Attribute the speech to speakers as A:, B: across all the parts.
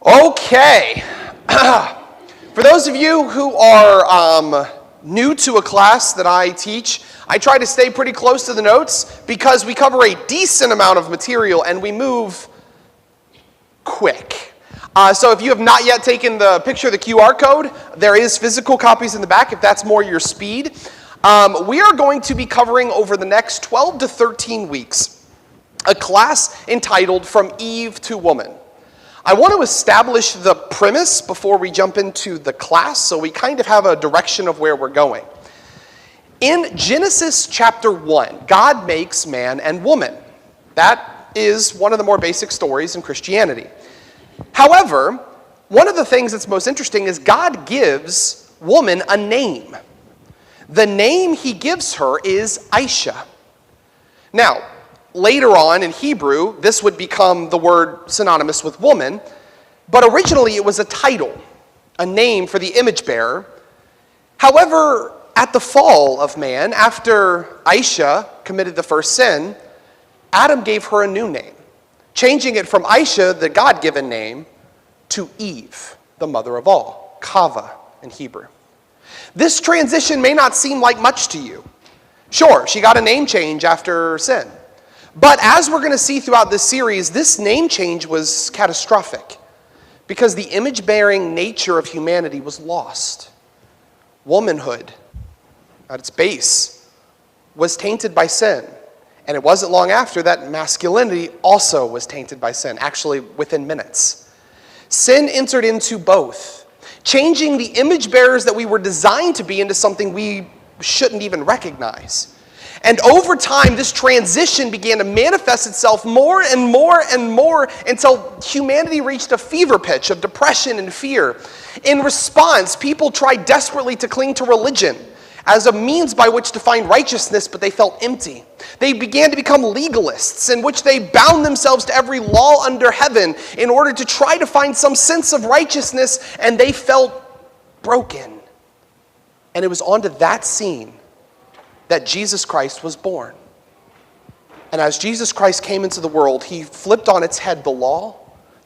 A: Okay. For those of you who are new to a class that I teach, I try to stay pretty close to the notes because we cover a decent amount of material and we move quick. So if you have not yet taken the picture of the QR code, there is physical copies in the back if that's more your speed. We are going to be covering over the next 12 to 13 weeks a class entitled From Eve to Woman. I want to establish the premise before we jump into the class so we kind of have a direction of where we're going. In Genesis chapter 1, God makes man and woman. That is one of the more basic stories in Christianity. However, one of the things that's most interesting is God gives woman a name. The name he gives her is Aisha. Now, later on in Hebrew, this would become the word synonymous with woman, but originally it was a title, a name for the image bearer. However, at the fall of man, after Aisha committed the first sin, Adam gave her a new name, changing it from Aisha, the God-given name, to Eve, the mother of all, Kava in Hebrew. This transition may not seem like much to you. Sure, she got a name change after sin. But as we're going to see throughout this series, this name change was catastrophic because the image-bearing nature of humanity was lost. Womanhood, at its base, was tainted by sin. And it wasn't long after that masculinity also was tainted by sin, actually within minutes. Sin entered into both, changing the image bearers that we were designed to be into something we shouldn't even recognize. And over time, this transition began to manifest itself more and more and more until humanity reached a fever pitch of depression and fear. In response, people tried desperately to cling to religion as a means by which to find righteousness, but they felt empty. They began to become legalists in which they bound themselves to every law under heaven in order to try to find some sense of righteousness, and they felt broken. And it was onto that scene that Jesus Christ was born. And as Jesus Christ came into the world, he flipped on its head the law,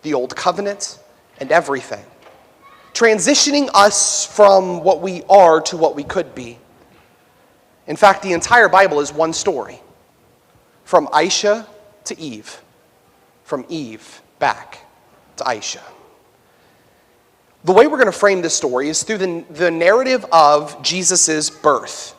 A: the old covenant, and everything, transitioning us from what we are to what we could be. In fact, the entire Bible is one story, from Aisha to Eve, from Eve back to Aisha. The way we're going to frame this story is through the narrative of Jesus' birth,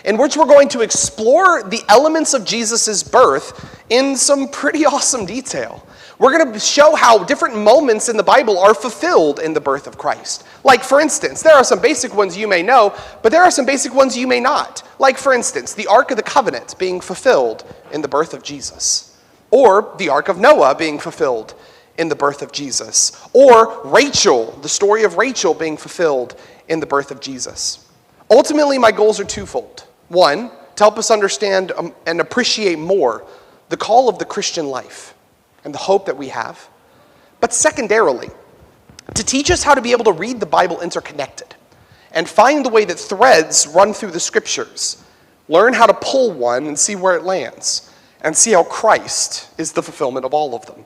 A: in which we're going to explore the elements of Jesus' birth in some pretty awesome detail. We're going to show how different moments in the Bible are fulfilled in the birth of Christ. Like, for instance, there are some basic ones you may know, but there are some basic ones you may not. Like, for instance, the Ark of the Covenant being fulfilled in the birth of Jesus. Or the Ark of Noah being fulfilled in the birth of Jesus. Or Rachel, the story of Rachel being fulfilled in the birth of Jesus. Ultimately, my goals are twofold. One, to help us understand and appreciate more the call of the Christian life and the hope that we have. But secondarily, to teach us how to be able to read the Bible interconnected and find the way that threads run through the scriptures, learn how to pull one and see where it lands, and see how Christ is the fulfillment of all of them.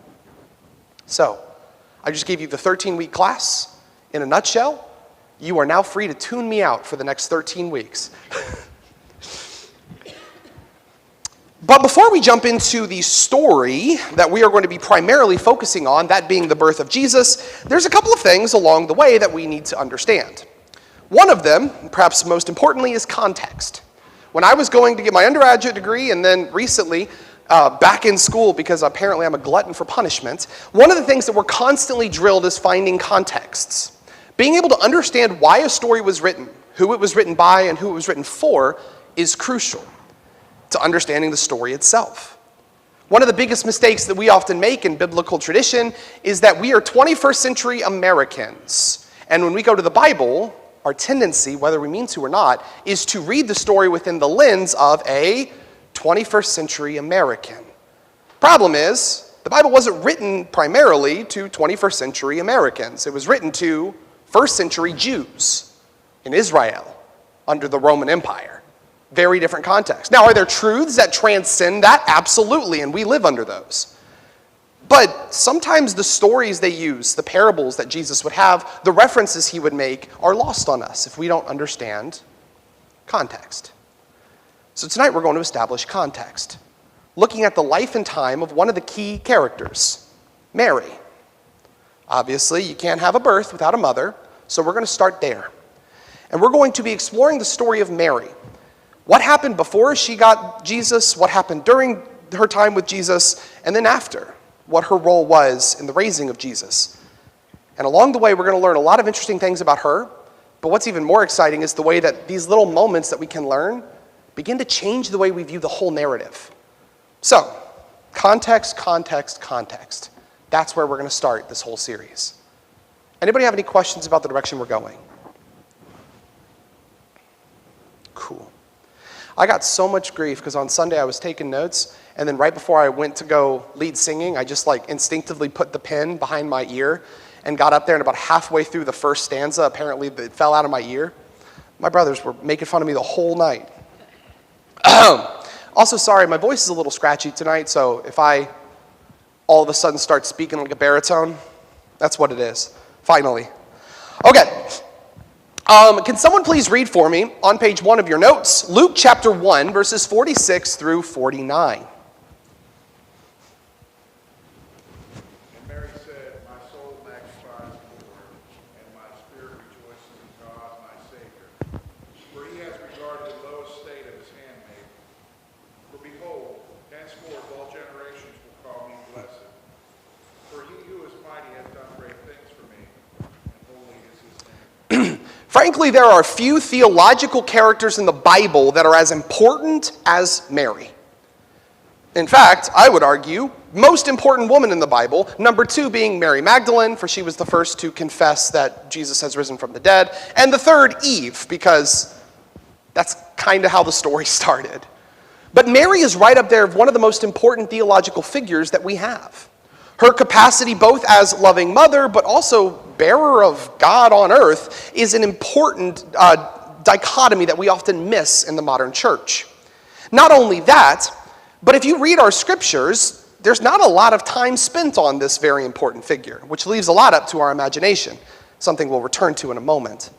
A: So, I just gave you the 13-week class in a nutshell. You are now free to tune me out for the next 13 weeks. But before we jump into the story that we are going to be primarily focusing on, that being the birth of Jesus, there's a couple of things along the way that we need to understand. One of them, perhaps most importantly, is context. When I was going to get my undergraduate degree and then recently back in school because apparently I'm a glutton for punishment, one of the things that we're constantly drilled is finding contexts. Being able to understand why a story was written, who it was written by, and who it was written for is crucial to understanding the story itself. One of the biggest mistakes that we often make in biblical tradition is that we are 21st century Americans. And when we go to the Bible, our tendency, whether we mean to or not, is to read the story within the lens of a 21st century American. Problem is, the Bible wasn't written primarily to 21st century Americans. It was written to first century Jews in Israel under the Roman Empire. Very different context. Now, are there truths that transcend that? Absolutely, and we live under those. But sometimes the stories they use, the parables that Jesus would have, the references he would make are lost on us if we don't understand context. So tonight we're going to establish context, looking at the life and time of one of the key characters, Mary. Obviously, you can't have a birth without a mother, so we're going to start there. And we're going to be exploring the story of Mary. What happened before she got Jesus, what happened during her time with Jesus, and then after, what her role was in the raising of Jesus. And along the way, we're going to learn a lot of interesting things about her, but what's even more exciting is the way that these little moments that we can learn begin to change the way we view the whole narrative. So, context, context, context. That's where we're going to start this whole series. Anybody have any questions about the direction we're going? Cool. I got so much grief because on Sunday I was taking notes, and then right before I went to go lead singing, I just instinctively put the pen behind my ear and got up there, and about halfway through the first stanza, apparently it fell out of my ear. My brothers were making fun of me the whole night. Also, sorry, my voice is a little scratchy tonight, so if I all of a sudden start speaking like a baritone, that's what it is. Finally. Okay. Can someone please read for me on page 1 of your notes, Luke chapter 1, verses 46 through 49.
B: And Mary said, "My soul magnifies the Lord, and my spirit rejoices in God my Savior. For he has regarded the low estate of his handmaid. For behold, henceforth all generations will call me blessed. For he who is mighty hath done great things for me, and holy is his name."
A: Frankly, there are few theological characters in the Bible that are as important as Mary. In fact, I would argue, most important woman in the Bible, number 2 being Mary Magdalene, for she was the first to confess that Jesus has risen from the dead, and the third, Eve, because that's kind of how the story started. But Mary is right up there of one of the most important theological figures that we have. Her capacity both as loving mother, but also bearer of God on earth, is an important dichotomy that we often miss in the modern church. Not only that, but if you read our scriptures, there's not a lot of time spent on this very important figure, which leaves a lot up to our imagination, something we'll return to in a moment.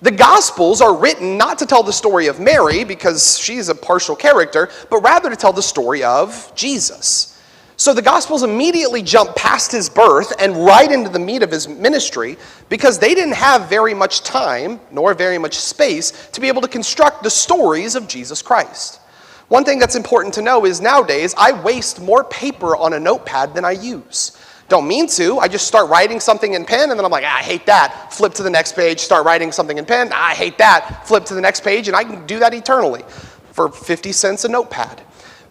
A: The Gospels are written not to tell the story of Mary, because she's a partial character, but rather to tell the story of Jesus. So the Gospels immediately jump past his birth and right into the meat of his ministry, because they didn't have very much time, nor very much space, to be able to construct the stories of Jesus Christ. One thing that's important to know is nowadays, I waste more paper on a notepad than I use. Don't mean to, I just start writing something in pen, and then I'm like, I hate that. Flip to the next page, start writing something in pen, I hate that. Flip to the next page, and I can do that eternally for 50 cents a notepad.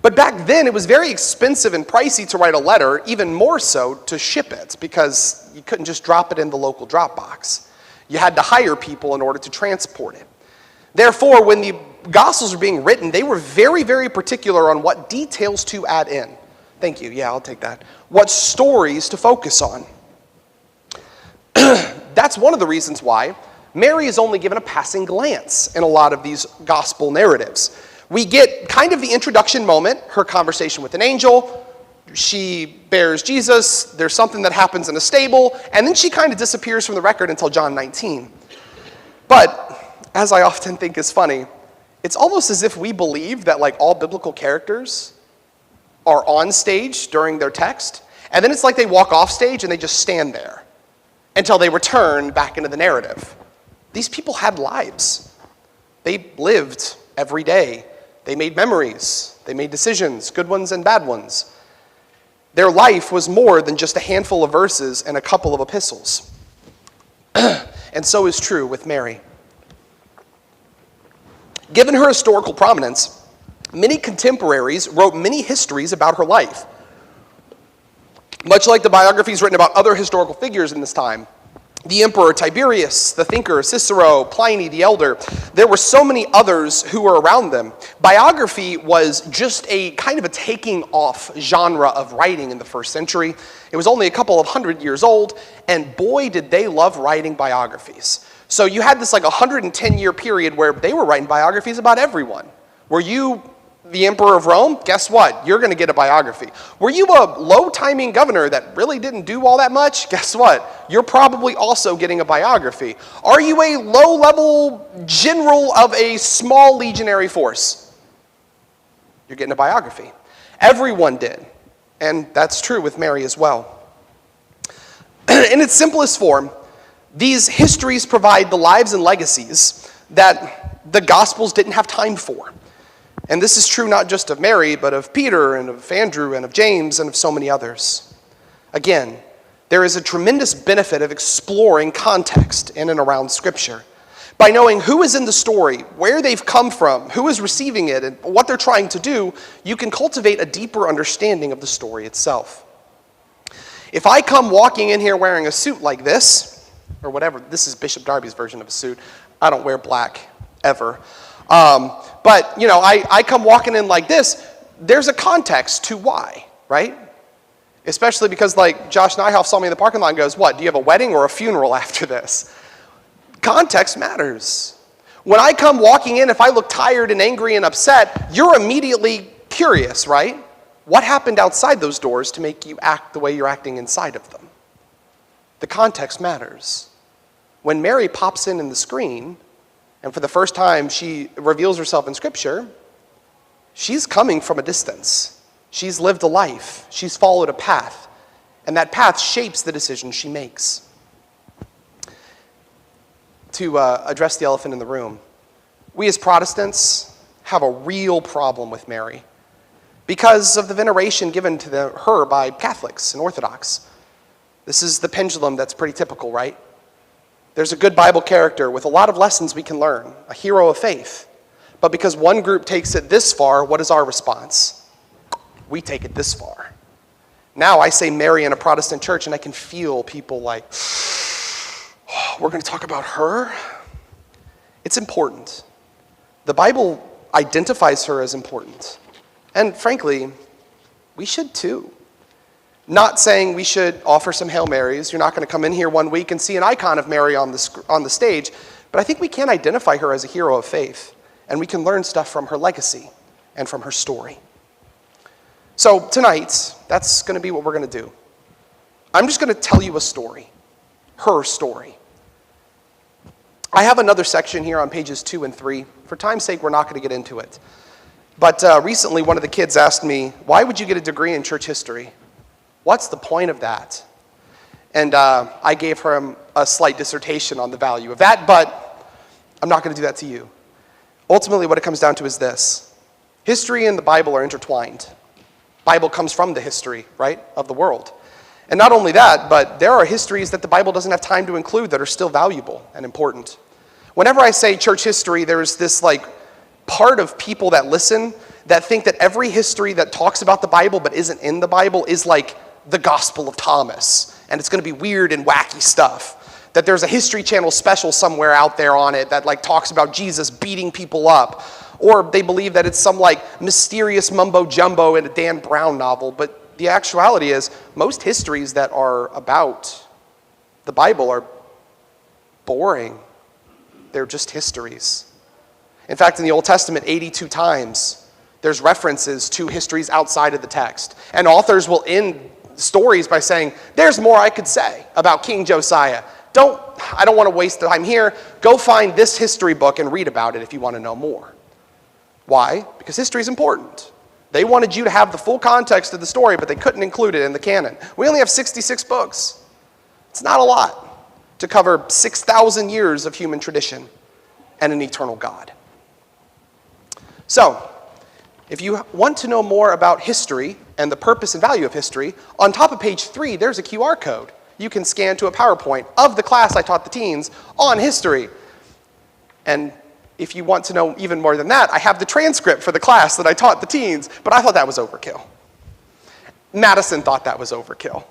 A: But back then, it was very expensive and pricey to write a letter, even more so to ship it, because you couldn't just drop it in the local drop box. You had to hire people in order to transport it. Therefore, when the Gospels were being written, they were very, very particular on what details to add in. Thank you. Yeah, I'll take that. What stories to focus on. That's one of the reasons why Mary is only given a passing glance in a lot of these gospel narratives. We get kind of the introduction moment, her conversation with an angel. She bears Jesus. There's something that happens in a stable. And then she kind of disappears from the record until John 19. But, as I often think is funny, it's almost as if we believe that all biblical characters are on stage during their text. And then it's like they walk off stage and they just stand there until they return back into the narrative. These people had lives. They lived every day. They made memories. They made decisions, good ones and bad ones. Their life was more than just a handful of verses and a couple of epistles. And so is true with Mary. Given her historical prominence, many contemporaries wrote many histories about her life. Much like the biographies written about other historical figures in this time. The Emperor Tiberius, the thinker Cicero, Pliny the Elder. There were so many others who were around them. Biography was just a kind of a taking off genre of writing in the first century. It was only a couple of 100 years old, and boy did they love writing biographies. So you had this 110-year period where they were writing biographies about everyone. Were you the emperor of Rome? Guess what? You're going to get a biography. Were you a low-timing governor that really didn't do all that much? Guess what? You're probably also getting a biography. Are you a low-level general of a small legionary force? You're getting a biography. Everyone did. And that's true with Mary as well. In its simplest form, these histories provide the lives and legacies that the Gospels didn't have time for. And this is true not just of Mary, but of Peter and of Andrew and of James and of so many others. Again, there is a tremendous benefit of exploring context in and around Scripture. By knowing who is in the story, where they've come from, who is receiving it, and what they're trying to do, you can cultivate a deeper understanding of the story itself. If I come walking in here wearing a suit like this, or whatever, this is Bishop Darby's version of a suit. I don't wear black ever. But, I come walking in like this, there's a context to why, right? Especially because, Josh Nyhoff saw me in the parking lot and goes, what, do you have a wedding or a funeral after this? Context matters. When I come walking in, if I look tired and angry and upset, you're immediately curious, right? What happened outside those doors to make you act the way you're acting inside of them? The context matters. When Mary pops in the screen, and for the first time she reveals herself in Scripture, she's coming from a distance. She's lived a life. She's followed a path. And that path shapes the decisions she makes. To address the elephant in the room, we as Protestants have a real problem with Mary because of the veneration given to her by Catholics and Orthodox. This is the pendulum that's pretty typical, right? There's a good Bible character with a lot of lessons we can learn, a hero of faith. But because one group takes it this far, what is our response? We take it this far. Now I say Mary in a Protestant church and I can feel people like, oh, we're going to talk about her? It's important. The Bible identifies her as important. And frankly, we should too. Not saying we should offer some Hail Marys. You're not going to come in here one week and see an icon of Mary on the stage. But I think we can identify her as a hero of faith. And we can learn stuff from her legacy and from her story. So tonight, that's going to be what we're going to do. I'm just going to tell you a story. Her story. I have another section here on pages 2 and 3. For time's sake, we're not going to get into it. But recently, one of the kids asked me, why would you get a degree in church history? What's the point of that? And I gave her a slight dissertation on the value of that, but I'm not going to do that to you. Ultimately, what it comes down to is this. History and the Bible are intertwined. Bible comes from the history, right, of the world. And not only that, but there are histories that the Bible doesn't have time to include that are still valuable and important. Whenever I say church history, there's this part of people that listen that think that every history that talks about the Bible but isn't in the Bible is like the Gospel of Thomas, and it's going to be weird and wacky stuff. That there's a History Channel special somewhere out there on it that talks about Jesus beating people up. Or they believe that it's some mysterious mumbo jumbo in a Dan Brown novel. But the actuality is most histories that are about the Bible are boring. They're just histories. In fact, in the Old Testament, 82 times, there's references to histories outside of the text. And authors will end stories by saying, there's more I could say about King Josiah. I don't want to waste time here. Go find this history book and read about it if you want to know more. Why? Because history is important. They wanted you to have the full context of the story, but they couldn't include it in the canon. We only have 66 books. It's not a lot to cover 6,000 years of human tradition and an eternal God. So, if you want to know more about history and the purpose and value of history, on top of page 3, there's a QR code. You can scan to a PowerPoint of the class I taught the teens on history. And if you want to know even more than that, I have the transcript for the class that I taught the teens, but I thought that was overkill. Madison thought that was overkill.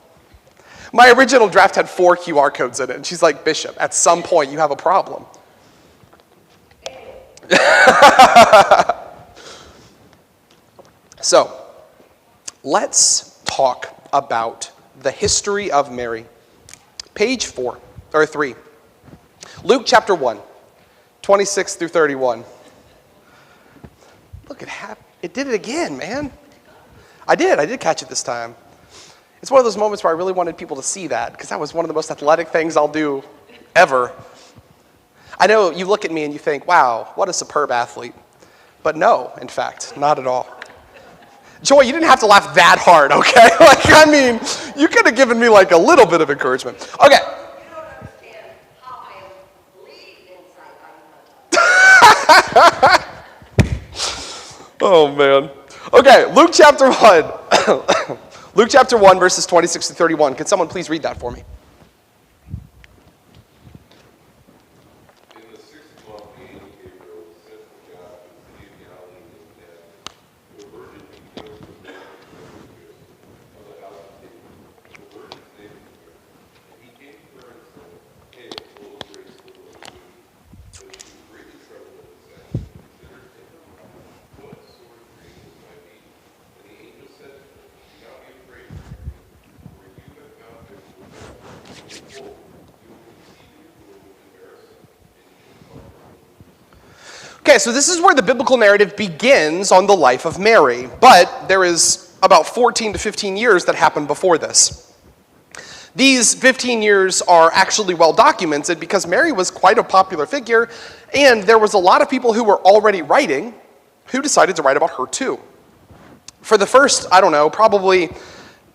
A: My original draft had 4 QR codes in it, and she's like, Bishop, at some point you have a problem. So, let's talk about the history of Mary. Page 3. Luke chapter 1, 26 through 31. Look at It did it again, man. I did catch it this time. It's one of those moments where I really wanted people to see that, because that was one of the most athletic things I'll do ever. I know you look at me and you think, wow, what a superb athlete. But no, in fact, not at all. Joy, you didn't have to laugh that hard, okay? I mean, you could have given me a little bit of encouragement. Okay.
C: You don't understand how I am bleeding inside.
A: Oh, man. Okay, Luke chapter 1. Luke chapter 1, verses 26 to 31. Can someone please read that for me?
D: In the 6th month, the angel Gabriel was sent from God to the city of Galilee named Nazareth, to a virgin engaged to Mary, of the house of David. The virgin's name was Mary. And he came to her and said, Hail, full of grace, the Lord is with you. But she was greatly troubled at the sound, and considered in her mind what sort of greeting this might be. And the angel said to her, Do not be afraid, Mary, for you have found favor with God. Behold, you will conceive and will bear a son, and you shall call him.
A: Okay, so this is where the biblical narrative begins on the life of Mary, but there is about 14 to 15 years that happened before this. These 15 years are actually well documented because Mary was quite a popular figure, and there was a lot of people who were already writing who decided to write about her too. For the first, probably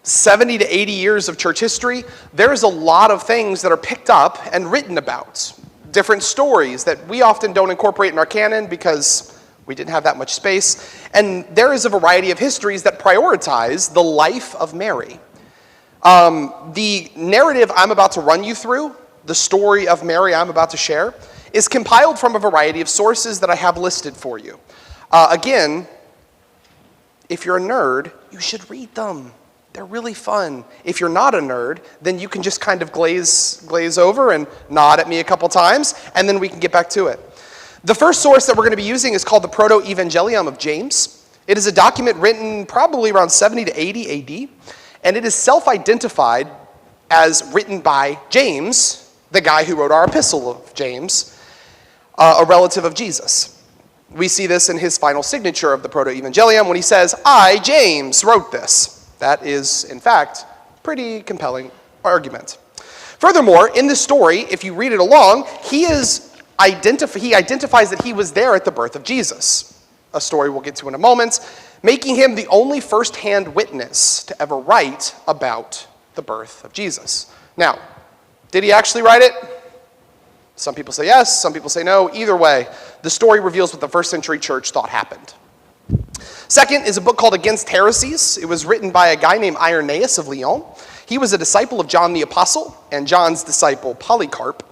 A: 70 to 80 years of church history, there's a lot of things that are picked up and written about. Different stories that we often don't incorporate in our canon because we didn't have that much space. And there is a variety of histories that prioritize the life of Mary. The narrative I'm about to run you through, the story of Mary I'm about to share, is compiled from a variety of sources that I have listed for you. Again, if you're a nerd, you should read them. They're really fun. If you're not a nerd, then you can just kind of glaze over and nod at me a couple times, and then we can get back to it. The first source that we're going to be using is called the Proto-Evangelium of James. It is a document written probably around 70 to 80 AD, and it is self-identified as written by James, the guy who wrote our epistle of James, a relative of Jesus. We see this in his final signature of the Proto-Evangelium when he says, I, James, wrote this. That is, in fact, pretty compelling argument. Furthermore, in this story, if you read it along, he identifies that he was there at the birth of Jesus, a story we'll get to in a moment, making him the only first-hand witness to ever write about the birth of Jesus. Now, did he actually write it? Some people say yes, some people say no. Either way, the story reveals what the first century church thought happened. Second is a book called Against Heresies. It was written by a guy named Irenaeus of Lyon. He was a disciple of John the Apostle and John's disciple Polycarp.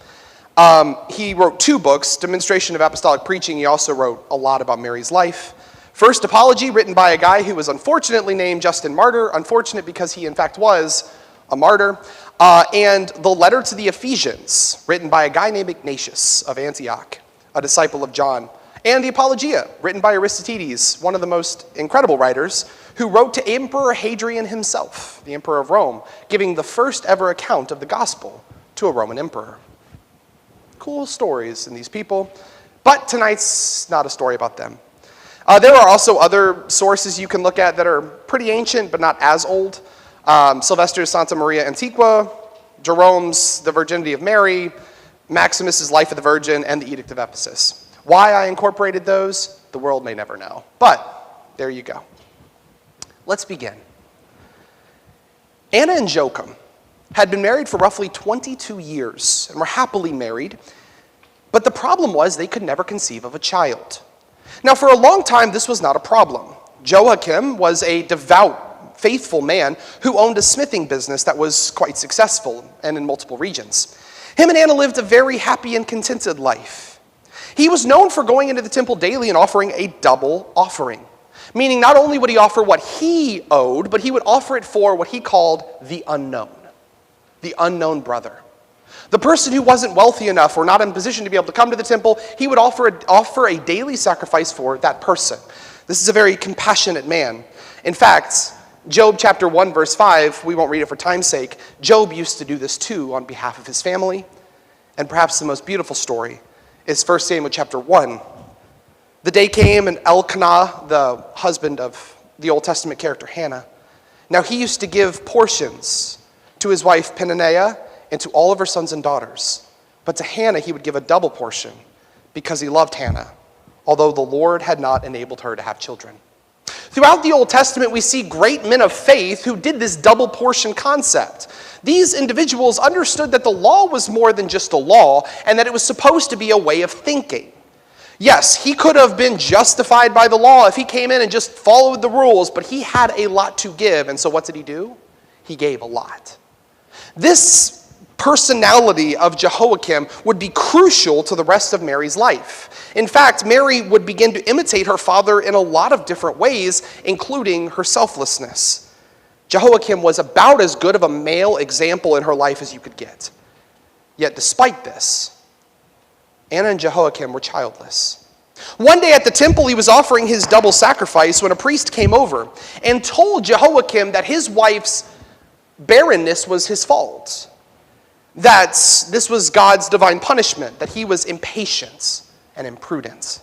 A: He wrote 2 books, Demonstration of Apostolic Preaching. He also wrote a lot about Mary's life. First Apology, written by a guy who was unfortunately named Justin Martyr, unfortunate because he in fact was a martyr. And The Letter to the Ephesians, written by a guy named Ignatius of Antioch, a disciple of John. And the Apologia, written by Aristides, one of the most incredible writers, who wrote to Emperor Hadrian himself, the Emperor of Rome, giving the first ever account of the gospel to a Roman emperor. Cool stories in these people, but tonight's not a story about them. There are also other sources you can look at that are pretty ancient, but not as old. Sylvester's Santa Maria Antiqua, Jerome's The Virginity of Mary, Maximus's Life of the Virgin, and the Edict of Ephesus. Why I incorporated those, the world may never know. But there you go. Let's begin. Anna and Joachim had been married for roughly 22 years and were happily married, but the problem was they could never conceive of a child. Now, for a long time, this was not a problem. Joachim was a devout, faithful man who owned a smithing business that was quite successful and in multiple regions. Him and Anna lived a very happy and contented life. He was known for going into the temple daily and offering a double offering, meaning not only would he offer what he owed, but he would offer it for what he called the unknown brother. The person who wasn't wealthy enough or not in position to be able to come to the temple, he would offer a daily sacrifice for that person. This is a very compassionate man. In fact, Job chapter 1, verse 5, we won't read it for time's sake, Job used to do this too on behalf of his family. And perhaps the most beautiful story is 1 Samuel chapter 1. The day came, and Elkanah, the husband of the Old Testament character Hannah, now he used to give portions to his wife Peninnah and to all of her sons and daughters. But to Hannah he would give a double portion because he loved Hannah, although the Lord had not enabled her to have children. Throughout the Old Testament, we see great men of faith who did this double portion concept. These individuals understood that the law was more than just a law and that it was supposed to be a way of thinking. Yes, he could have been justified by the law if he came in and just followed the rules, but he had a lot to give, and so what did he do? He gave a lot. This personality of Jehoiakim would be crucial to the rest of Mary's life. In fact, Mary would begin to imitate her father in a lot of different ways, including her selflessness. Jehoiakim was about as good of a male example in her life as you could get. Yet despite this, Anna and Jehoiakim were childless. One day at the temple, he was offering his double sacrifice when a priest came over and told Jehoiakim that his wife's barrenness was his fault, that this was God's divine punishment, that he was impatient and imprudent.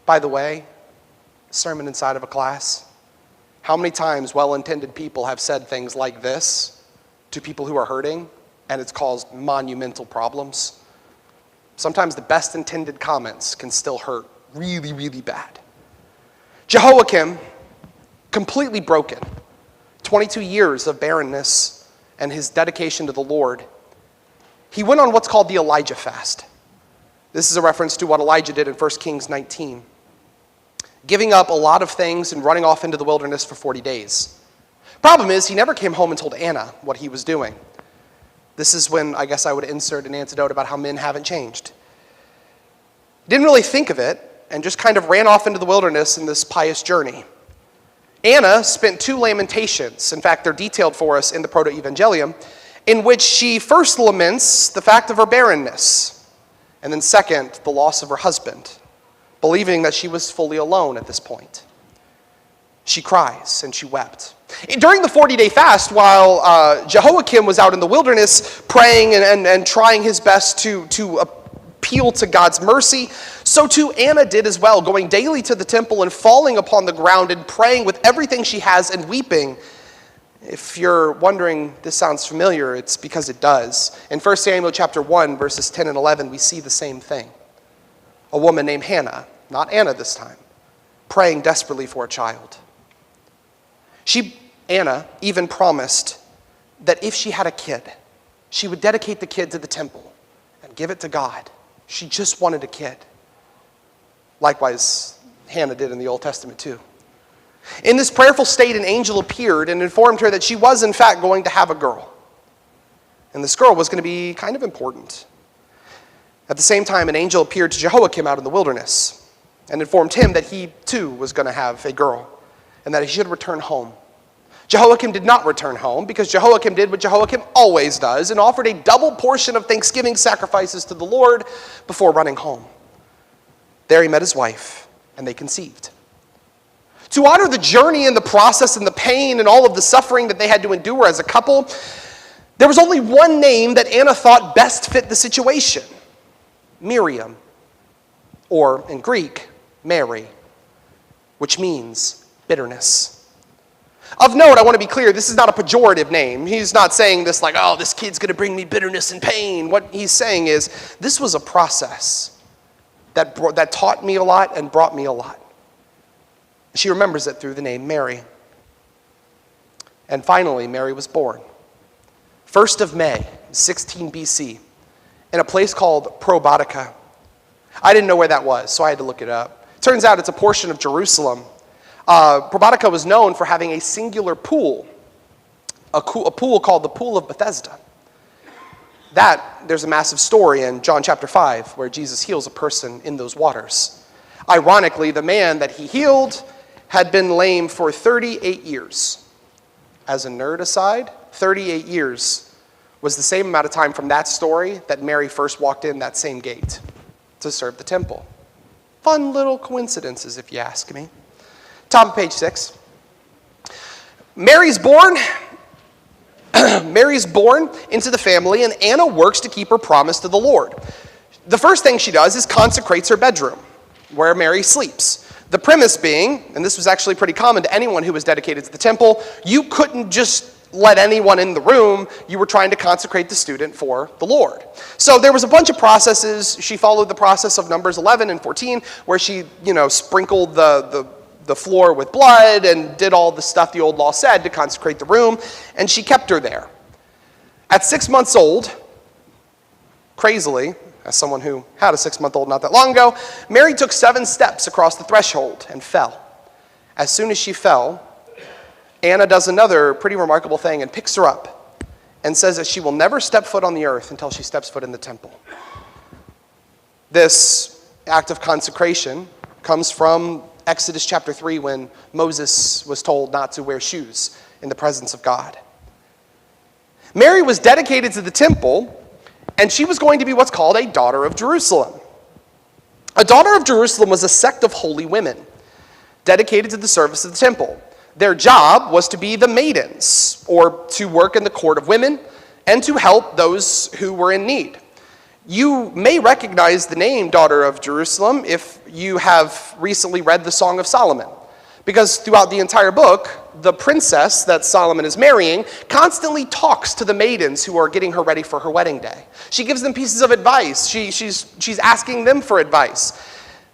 A: By the way, sermon inside of a class, how many times well-intended people have said things like this to people who are hurting, and it's caused monumental problems? Sometimes the best intended comments can still hurt really, really bad. Jehoiakim, completely broken, 22 years of barrenness and his dedication to the Lord, he went on what's called the Elijah fast. This is a reference to what Elijah did in 1 Kings 19, giving up a lot of things and running off into the wilderness for 40 days. Problem is, he never came home and told Anna what he was doing. This is when I guess I would insert an anecdote about how men haven't changed. Didn't really think of it and just kind of ran off into the wilderness in this pious journey. Anna spent 2 lamentations, in fact they're detailed for us in the Proto-Evangelium, in which she first laments the fact of her barrenness, and then second, the loss of her husband, believing that she was fully alone at this point. She cries and she wept. During the 40-day fast, while Jehoiakim was out in the wilderness praying and trying his best to appeal to God's mercy, so too Anna did as well, going daily to the temple and falling upon the ground and praying with everything she has and weeping. If you're wondering, this sounds familiar, it's because it does. In 1 Samuel chapter 1, verses 10 and 11, we see the same thing. A woman named Hannah, not Anna this time, praying desperately for a child. Anna even promised that if she had a kid, she would dedicate the kid to the temple and give it to God. She just wanted a kid. Likewise, Hannah did in the Old Testament too. In this prayerful state, an angel appeared and informed her that she was in fact going to have a girl. And this girl was going to be kind of important. At the same time, an angel appeared to Jehoiakim out in the wilderness and informed him that he too was going to have a girl and that he should return home. Jehoiakim did not return home because Jehoiakim did what Jehoiakim always does and offered a double portion of thanksgiving sacrifices to the Lord before running home. There he met his wife and they conceived. To honor the journey and the process and the pain and all of the suffering that they had to endure as a couple, there was only one name that Anna thought best fit the situation: Miriam, or in Greek, Mary, which means bitterness. Of note, I want to be clear, this is not a pejorative name. He's not saying this like, oh, this kid's going to bring me bitterness and pain. What he's saying is, this was a process that taught me a lot and brought me a lot. She remembers it through the name Mary. And finally, Mary was born. 1st of May, 16 BC, in a place called Probatica. I didn't know where that was, so I had to look it up. Turns out it's a portion of Jerusalem. Probatica was known for having a singular pool, a pool called the Pool of Bethesda. There's a massive story in John chapter 5 where Jesus heals a person in those waters. Ironically, the man that he healed had been lame for 38 years. As a nerd aside, 38 years was the same amount of time from that story that Mary first walked in that same gate to serve the temple. Fun little coincidences, if you ask me. Top of page 6. Mary's born into the family, and Anna works to keep her promise to the Lord. The first thing she does is consecrates her bedroom. where Mary sleeps. The premise being, and this was actually pretty common to anyone who was dedicated to the temple, you couldn't just let anyone in the room. You were trying to consecrate the student for the Lord. So there was a bunch of processes. She followed the process of Numbers 11 and 14, where she, sprinkled the floor with blood and did all the stuff the old law said to consecrate the room, and she kept her there. At 6 months old, crazily, as someone who had a 6-month-old not that long ago, Mary took 7 steps across the threshold and fell. As soon as she fell, Anna does another pretty remarkable thing and picks her up and says that she will never step foot on the earth until she steps foot in the temple. This act of consecration comes from Exodus chapter 3, when Moses was told not to wear shoes in the presence of God. Mary was dedicated to the temple, and she was going to be what's called a daughter of Jerusalem. A daughter of Jerusalem was a sect of holy women dedicated to the service of the temple. Their job was to be the maidens, or to work in the court of women, and to help those who were in need. You may recognize the name Daughter of Jerusalem if you have recently read the Song of Solomon, because throughout the entire book, the princess that Solomon is marrying constantly talks to the maidens who are getting her ready for her wedding day. She gives them pieces of advice. She's asking them for advice.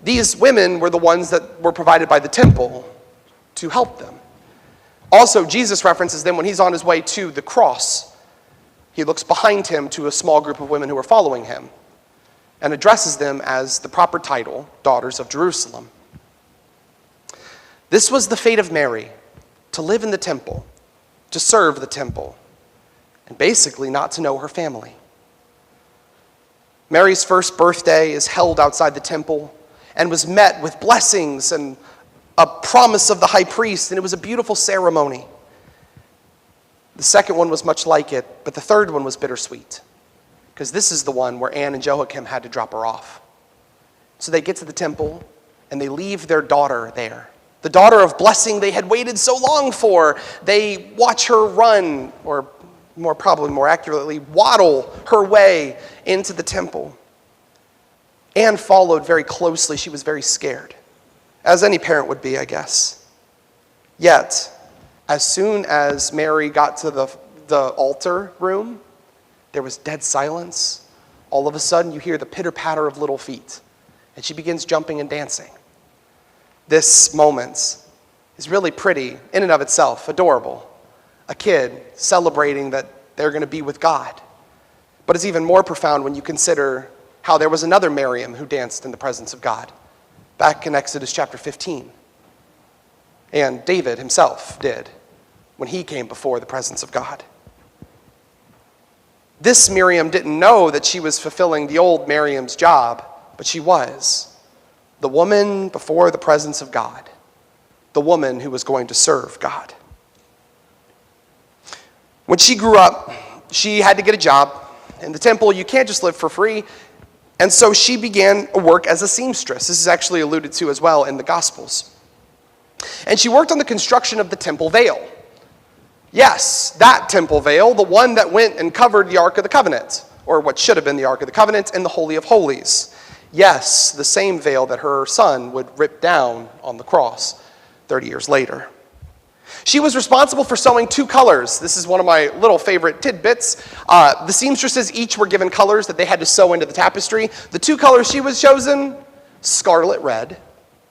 A: These women were the ones that were provided by the temple to help them. Also, Jesus references them when he's on his way to the cross. He looks behind him to a small group of women who are following him and addresses them as the proper title, Daughters of Jerusalem. This was the fate of Mary, to live in the temple, to serve the temple, and basically not to know her family. Mary's first birthday is held outside the temple and was met with blessings and a promise of the high priest, and it was a beautiful ceremony. The second one was much like it, but the third one was bittersweet, because this is the one where Anne and Joachim had to drop her off. So they get to the temple, and they leave their daughter there. The daughter of blessing they had waited so long for. They watch her run, or more accurately, waddle her way into the temple. Anne followed very closely. She was very scared, as any parent would be, I guess. Yet, as soon as Mary got to the altar room, there was dead silence. All of a sudden, you hear the pitter-patter of little feet, and she begins jumping and dancing. This moment is really pretty in and of itself, adorable. A kid celebrating that they're going to be with God. But it's even more profound when you consider how there was another Miriam who danced in the presence of God back in Exodus chapter 15. And David himself did when he came before the presence of God. This Miriam didn't know that she was fulfilling the old Miriam's job, but she was. The woman before the presence of God. The woman who was going to serve God. When she grew up, she had to get a job. In the temple, you can't just live for free. And so she began work as a seamstress. This is actually alluded to as well in the Gospels. And she worked on the construction of the temple veil. Yes, that temple veil, the one that went and covered the Ark of the Covenant, or what should have been the Ark of the Covenant, and the Holy of Holies. Yes, the same veil that her son would rip down on the cross 30 years later. She was responsible for sewing 2 colors. This is one of my little favorite tidbits. The seamstresses each were given colors that they had to sew into the tapestry. The 2 colors she was chosen, scarlet red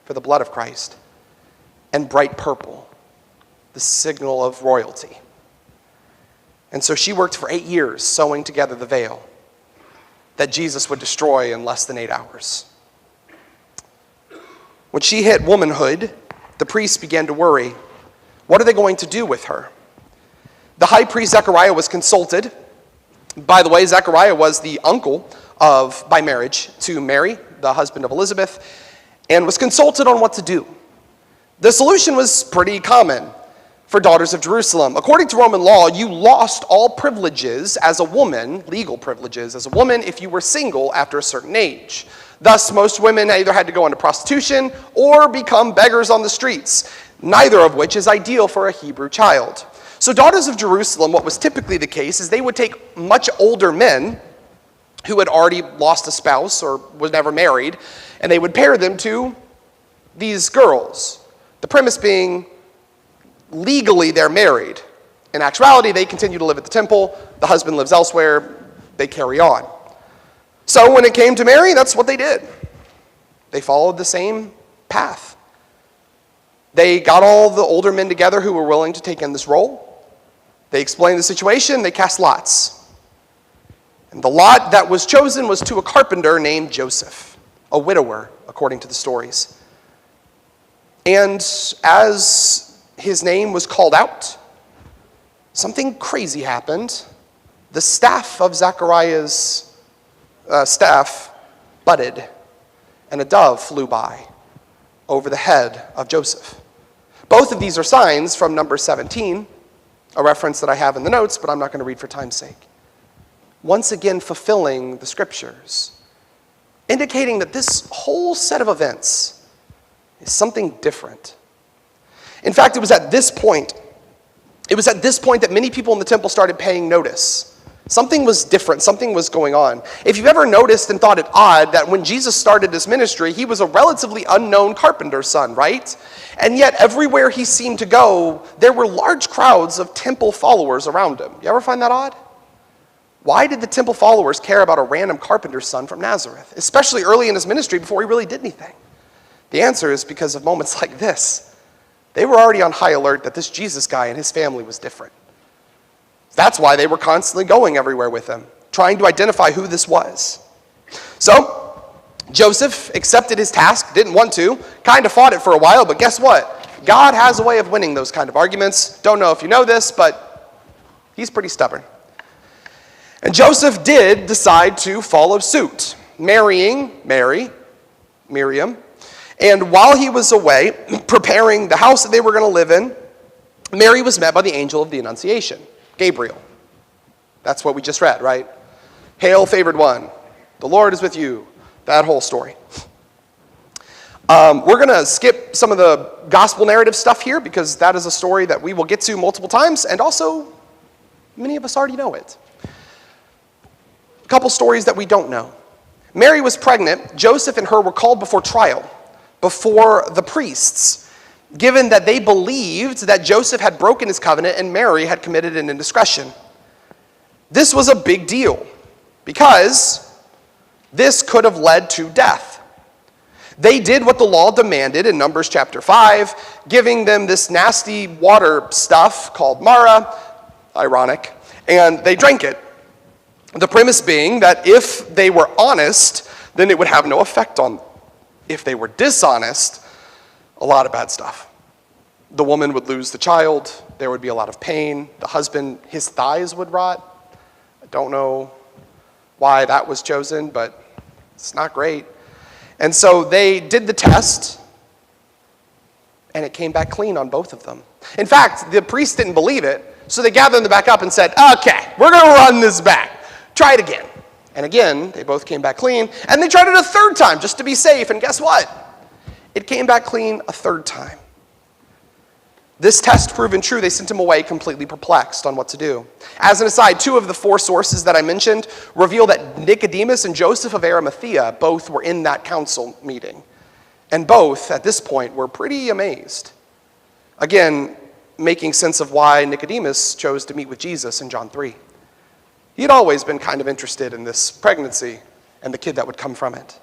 A: for the blood of Christ, and bright purple, the signal of royalty. And so she worked for 8 years sewing together the veil that Jesus would destroy in less than 8 hours. When she hit womanhood, the priests began to worry. What are they going to do with her? The high priest Zechariah was consulted. By the way, Zechariah was the uncle by marriage to Mary, the husband of Elizabeth, and was consulted on what to do. The solution was pretty common for daughters of Jerusalem. According to Roman law, you lost all privileges as a woman, legal privileges as a woman, if you were single after a certain age. Thus, most women either had to go into prostitution or become beggars on the streets, neither of which is ideal for a Hebrew child. So daughters of Jerusalem, what was typically the case is they would take much older men who had already lost a spouse or was never married, and they would pair them to these girls. The premise being, legally they're married. In actuality, they continue to live at the temple. The husband lives elsewhere. They carry on. So when it came to Mary, that's what they did. They followed the same path. They got all the older men together who were willing to take in this role. They explained the situation. They cast lots. And the lot that was chosen was to a carpenter named Joseph, a widower, according to the stories. And as his name was called out, something crazy happened. The staff of Zechariah's staff budded, and a dove flew by over the head of Joseph. Both of these are signs from Numbers 17, a reference that I have in the notes, but I'm not going to read for time's sake. Once again fulfilling the scriptures, indicating that this whole set of events is something different. In fact, it was at this point that many people in the temple started paying notice. Something was different. Something was going on. If you've ever noticed and thought it odd that when Jesus started his ministry, he was a relatively unknown carpenter's son, right? And yet everywhere he seemed to go, there were large crowds of temple followers around him. You ever find that odd? Why did the temple followers care about a random carpenter's son from Nazareth, especially early in his ministry before he really did anything? The answer is because of moments like this. They were already on high alert that this Jesus guy and his family was different. That's why they were constantly going everywhere with him, trying to identify who this was. So, Joseph accepted his task, didn't want to, kind of fought it for a while, but guess what? God has a way of winning those kind of arguments. Don't know if you know this, but he's pretty stubborn. And Joseph did decide to follow suit, marrying Miriam. And while he was away, preparing the house that they were going to live in, Mary was met by the angel of the Annunciation, Gabriel. That's what we just read, right? Hail, favored one. The Lord is with you. That whole story. We're going to skip some of the gospel narrative stuff here because that is a story that we will get to multiple times, and also many of us already know it. A couple stories that we don't know. Mary was pregnant. Joseph and her were called before trial, before the priests, given that they believed that Joseph had broken his covenant and Mary had committed an indiscretion. This was a big deal because this could have led to death. They did what the law demanded in Numbers chapter 5, giving them this nasty water stuff called Mara, ironic, and they drank it. The premise being that if they were honest, then it would have no effect on them. If they were dishonest, a lot of bad stuff. The woman would lose the child. There would be a lot of pain. The husband, his thighs would rot. I don't know why that was chosen, but it's not great. And so they did the test, and it came back clean on both of them. In fact, the priest didn't believe it, so they gathered them back up and said, okay, we're going to run this back. Try it again. And again, they both came back clean, and they tried it a third time just to be safe, and guess what? It came back clean a third time. This test proven true, they sent him away completely perplexed on what to do. As an aside, 2 of the 4 sources that I mentioned reveal that Nicodemus and Joseph of Arimathea both were in that council meeting. And both, at this point, were pretty amazed. Again, making sense of why Nicodemus chose to meet with Jesus in John 3. He had always been kind of interested in this pregnancy and the kid that would come from it.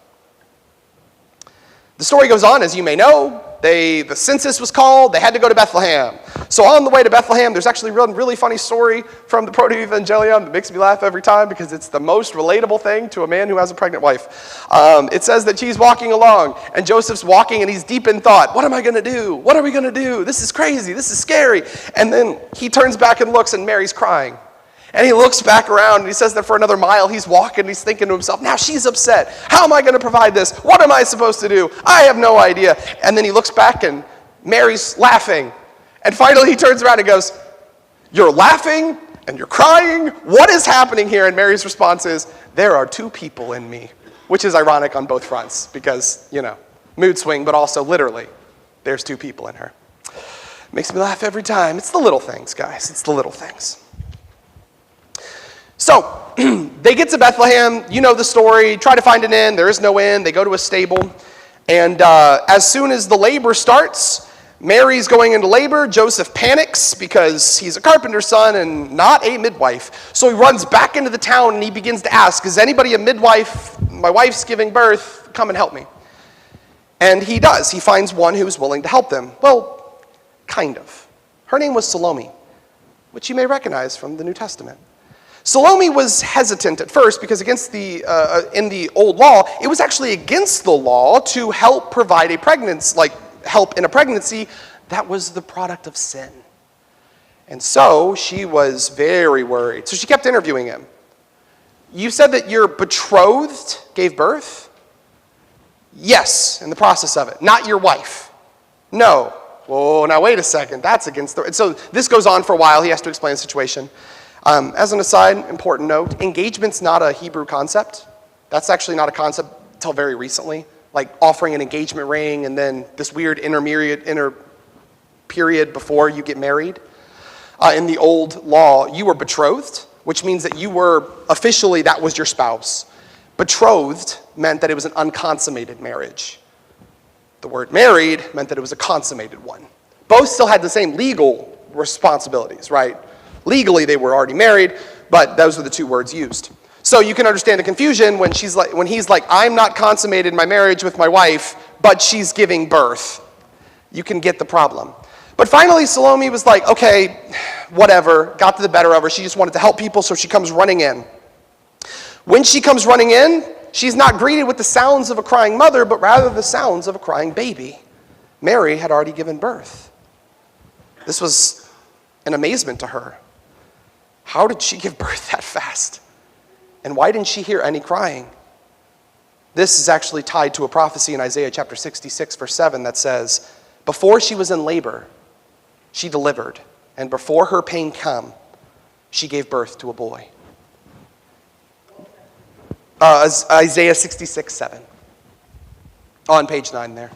A: The story goes on, as you may know. The census was called. They had to go to Bethlehem. So on the way to Bethlehem, there's actually a really funny story from the Proto-Evangelium that makes me laugh every time because it's the most relatable thing to a man who has a pregnant wife. It says that she's walking along, and Joseph's walking, and he's deep in thought. What am I going to do? What are we going to do? This is crazy. This is scary. And then he turns back and looks, and Mary's crying. And he looks back around, and he says that for another mile, he's walking, and he's thinking to himself, now she's upset. How am I going to provide this? What am I supposed to do? I have no idea. And then he looks back, and Mary's laughing. And finally, he turns around and goes, you're laughing, and you're crying? What is happening here? And Mary's response is, there are 2 people in me, which is ironic on both fronts because, mood swing, but also literally, there's 2 people in her. Makes me laugh every time. It's the little things, guys. It's the little things. So they get to Bethlehem. You know the story. Try to find an inn. There is no inn. They go to a stable. And as soon as the labor starts, Mary's going into labor. Joseph panics because he's a carpenter's son and not a midwife. So he runs back into the town and he begins to ask, is anybody a midwife? My wife's giving birth. Come and help me. And he does. He finds one who's willing to help them. Well, kind of. Her name was Salome, which you may recognize from the New Testament. Salome was hesitant at first because in the old law, it was actually against the law to help provide a pregnancy, help in a pregnancy that was the product of sin. And so she was very worried. So she kept interviewing him. You said that your betrothed gave birth? Yes, in the process of it. Not your wife. No. Whoa, now wait a second. That's against the... So this goes on for a while. He has to explain the situation. As an aside, important note, engagement's not a Hebrew concept. That's actually not a concept until very recently. Like offering an engagement ring and then this weird inner period before you get married. In the old law, you were betrothed, which means that you were officially, that was your spouse. Betrothed meant that it was an unconsummated marriage. The word married meant that it was a consummated one. Both still had the same legal responsibilities, right? Legally, they were already married, but those were the two words used. So you can understand the confusion when he's like, I'm not consummated my marriage with my wife, but she's giving birth. You can get the problem. But finally, Salome was like, okay, whatever, got to the better of her. She just wanted to help people, so she comes running in. When she comes running in, she's not greeted with the sounds of a crying mother, but rather the sounds of a crying baby. Mary had already given birth. This was an amazement to her. How did she give birth that fast? And why didn't she hear any crying? This is actually tied to a prophecy in Isaiah chapter 66, verse 7 that says, before she was in labor, she delivered, and before her pain came, she gave birth to a boy. Isaiah 66, 7. On page 9 there.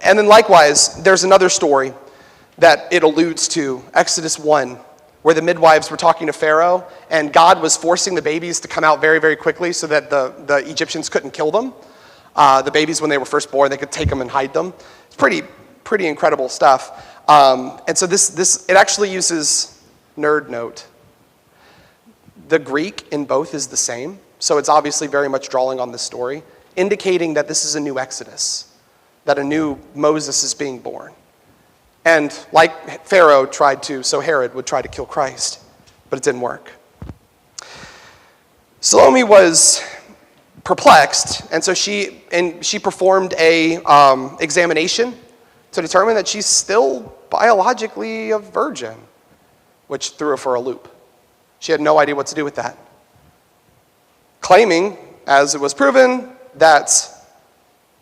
A: And then likewise, there's another story that it alludes to, Exodus 1, where the midwives were talking to Pharaoh, and God was forcing the babies to come out very, very quickly so that the Egyptians couldn't kill them. The babies, when they were first born, they could take them and hide them. It's pretty incredible stuff. And so it actually uses, nerd note, the Greek in both is the same. So it's obviously very much drawing on this story, indicating that this is a new Exodus, that a new Moses is being born. And like Pharaoh tried to, so Herod would try to kill Christ, but it didn't work. Salome was perplexed, and so she performed a examination to determine that she's still biologically a virgin, which threw her for a loop. She had no idea what to do with that. Claiming, as it was proven, that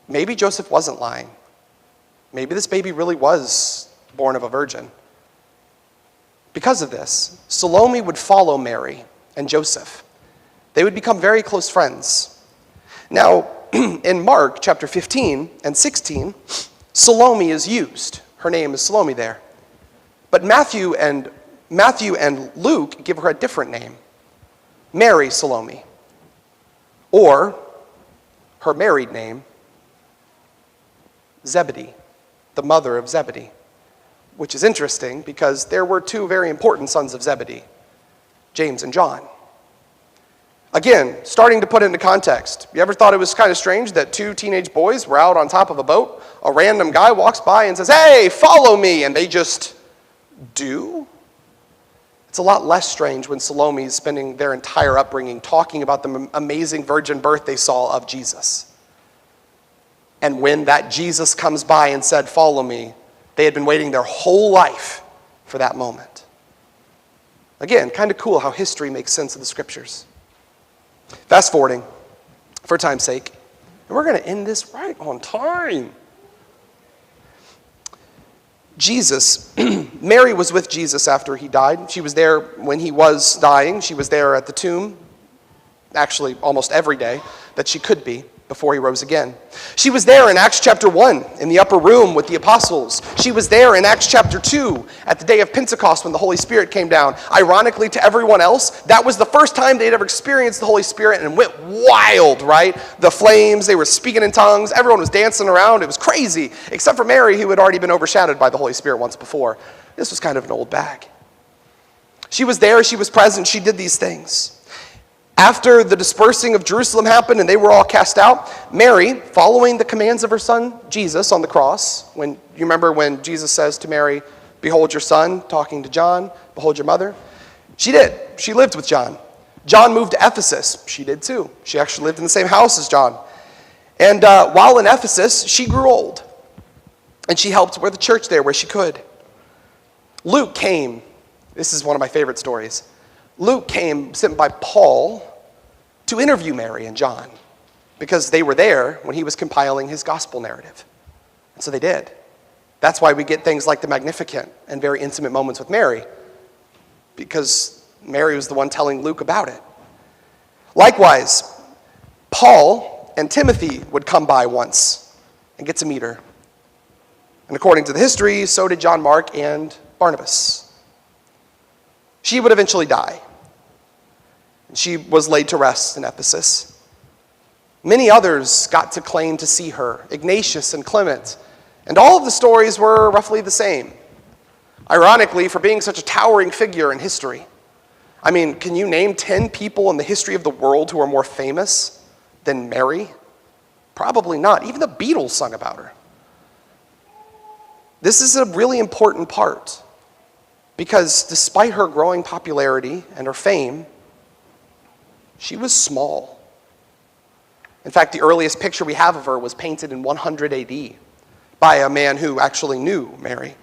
A: maybe Joseph wasn't lying. Maybe this baby really was born of a virgin. Because of this, Salome would follow Mary and Joseph. They would become very close friends. Now, in Mark chapter 15 and 16, Salome is used. Her name is Salome there. But Matthew and Luke give her a different name, Mary Salome. Or her married name, Zebedee, the mother of Zebedee, which is interesting because there were two very important sons of Zebedee, James and John. Again, starting to put into context, you ever thought it was kind of strange that two teenage boys were out on top of a boat? A random guy walks by and says, hey, follow me, and they just do? It's a lot less strange when Salome is spending their entire upbringing talking about the amazing virgin birth they saw of Jesus. And when that Jesus comes by and said, follow me, they had been waiting their whole life for that moment. Again, kind of cool how history makes sense of the scriptures. Fast forwarding, for time's sake, and we're going to end this right on time. Jesus, Mary was with Jesus after he died. She was there when he was dying. She was there at the tomb, actually almost every day that she could be. before he rose again. She was there in Acts chapter 1 in the upper room with the apostles. She was there in Acts chapter 2 at the day of Pentecost when the Holy Spirit came down. Ironically, to everyone else, that was the first time they'd ever experienced the Holy Spirit and went wild, right? The flames, they were speaking in tongues, everyone was dancing around. It was crazy, except for Mary, who had already been overshadowed by the Holy Spirit once before. This was kind of an old bag. She was there, she was present, she did these things. After the dispersing of Jerusalem happened and they were all cast out, Mary, following the commands of her son Jesus on the cross, when you remember when Jesus says to Mary, "Behold your son," talking to John, "Behold your mother," she did. She lived with John. John moved to Ephesus. She did too. She actually lived in the same house as John. And while in Ephesus, she grew old. And she helped with the church there where she could. Luke came. This is one of my favorite stories. Luke came sent by Paul to interview Mary and John because they were there when he was compiling his gospel narrative. And so they did. That's why we get things like the Magnificat and very intimate moments with Mary, because Mary was the one telling Luke about it. Likewise, Paul and Timothy would come by once and get to meet her. And according to the history, so did John Mark and Barnabas. She would eventually die. She was laid to rest in Ephesus. Many others got to claim to see her, Ignatius and Clement, and all of the stories were roughly the same. Ironically, for being such a towering figure in history. I mean, can you name 10 people in the history of the world who are more famous than Mary? Probably not. Even the Beatles sung about her. This is a really important part, because despite her growing popularity and her fame, she was small. In fact, the earliest picture we have of her was painted in 100 AD by a man who actually knew Mary.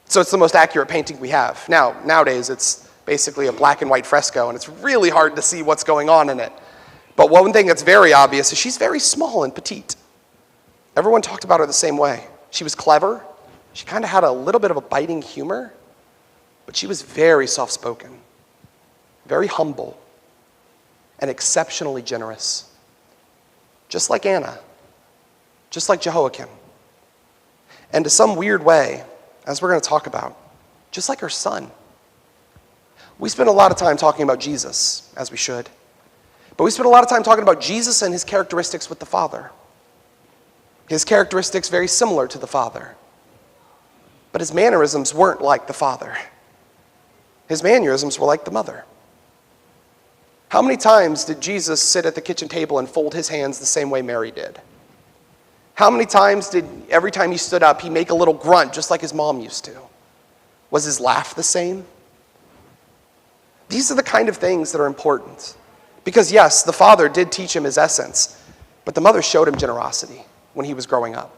A: So it's the most accurate painting we have. Now, nowadays, it's basically a black and white fresco, and it's really hard to see what's going on in it. But one thing that's very obvious is she's very small and petite. Everyone talked about her the same way. She was clever. She kind of had a little bit of a biting humor, but she was very soft-spoken, very humble, and exceptionally generous. Just like Anna, just like Jehoiakim. And to some weird way, as we're going to talk about, just like her son. We spend a lot of time talking about Jesus, as we should. But we spend a lot of time talking about Jesus and his characteristics with the Father. His characteristics very similar to the Father. But his mannerisms weren't like the Father. His mannerisms were like the mother. How many times did Jesus sit at the kitchen table and fold his hands the same way Mary did? How many times did, every time he stood up, he make a little grunt just like his mom used to? Was his laugh the same? These are the kind of things that are important. Because yes, the Father did teach him his essence, but the mother showed him generosity when he was growing up.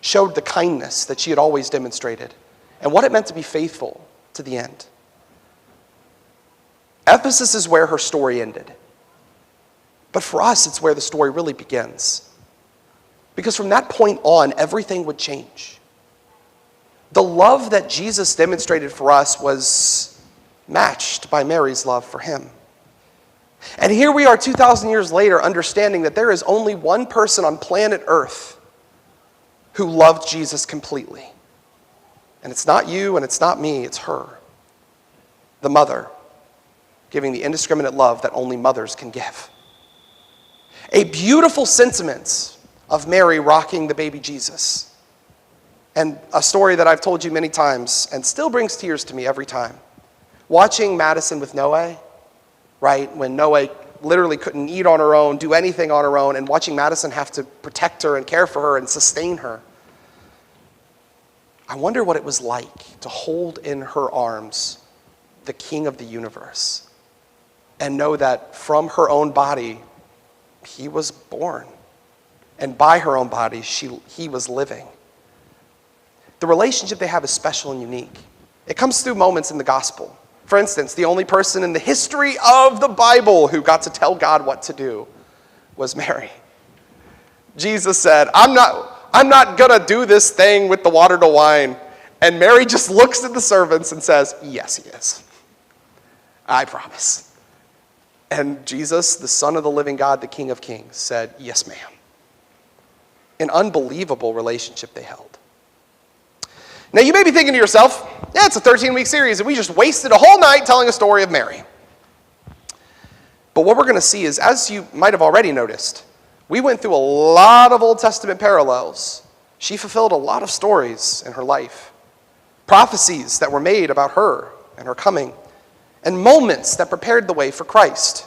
A: Showed the kindness that she had always demonstrated and what it meant to be faithful to the end. Ephesus is where her story ended. But for us, it's where the story really begins. Because from that point on, everything would change. The love that Jesus demonstrated for us was matched by Mary's love for him. And here we are 2,000 years later, understanding that there is only one person on planet Earth who loved Jesus completely. And it's not you and it's not me, it's her. The mother, giving the indiscriminate love that only mothers can give. A beautiful sentiment of Mary rocking the baby Jesus. And a story that I've told you many times and still brings tears to me every time. Watching Madison with Noe, right, when Noe literally couldn't eat on her own, do anything on her own, and watching Madison have to protect her and care for her and sustain her. I wonder what it was like to hold in her arms the King of the universe and know that from her own body, he was born. And by her own body, he was living. The relationship they have is special and unique. It comes through moments in the gospel. For instance, the only person in the history of the Bible who got to tell God what to do was Mary. Jesus said, I'm not gonna do this thing with the water to wine. And Mary just looks at the servants and says, yes, he is. I promise. And Jesus, the Son of the living God, the King of Kings, said, yes, ma'am. An unbelievable relationship they held. Now, you may be thinking to yourself, yeah, it's a 13-week series, and we just wasted a whole night telling a story of Mary. But what we're going to see is, as you might have already noticed, we went through a lot of Old Testament parallels. She fulfilled a lot of stories in her life, prophecies that were made about her and her coming, and moments that prepared the way for Christ.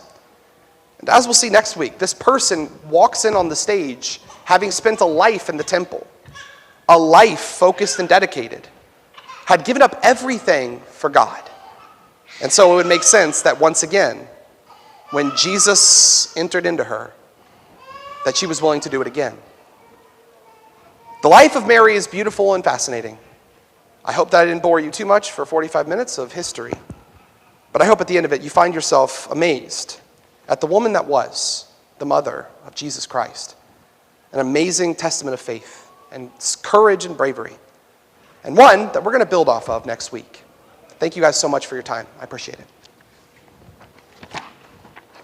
A: And as we'll see next week, this person walks in on the stage having spent a life in the temple, a life focused and dedicated, had given up everything for God. And so it would make sense that once again, when Jesus entered into her, that she was willing to do it again. The life of Mary is beautiful and fascinating. I hope that I didn't bore you too much for 45 minutes of history. But I hope at the end of it you find yourself amazed at the woman that was the mother of Jesus Christ. An amazing testament of faith and courage and bravery. And one that we're going to build off of next week. Thank you guys so much for your time. I appreciate it.